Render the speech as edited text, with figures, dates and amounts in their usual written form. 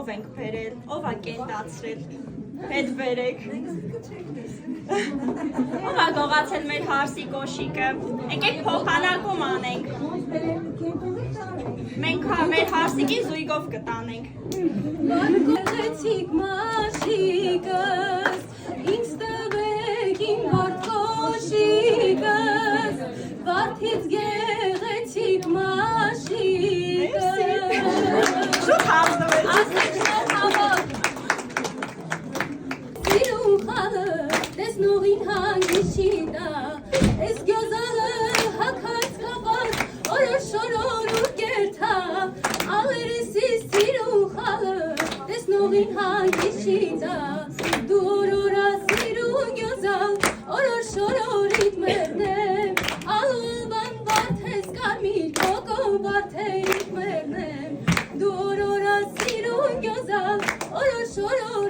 ով ենք բերել, ով ա կենտացրել, հետ բերեք։ Ով ա գողացել մեր հարսի կոշիկը, եկեք փոխանակում անենք։ Մենք մեր հարսիկին զույգով կտանենք։ Գեղեցիկ մաշիկս, ինձ տվեք իմ որդոշիկս, վարդից գեղեցիկ մաշիկս։ Շուտ հանձնվեց։ Ասեք շոտ հավոք։ Սիրուն խալը, տեսնողին հանգիշի տա, ես գյոզալը հակած կապած, օրոշորոր ու կերթա, ալերեսի սիրուն խալը, տեսնողին հանգիշի տա, դու օրորա սիրուն գյոզալ, օրոշորորիտ մերնեմ, ալուլբան վարդես կարմիր, կոկո վարդեիտ մերնեմ, դու օրորա սիրուն գյոզալ, օրոշորոր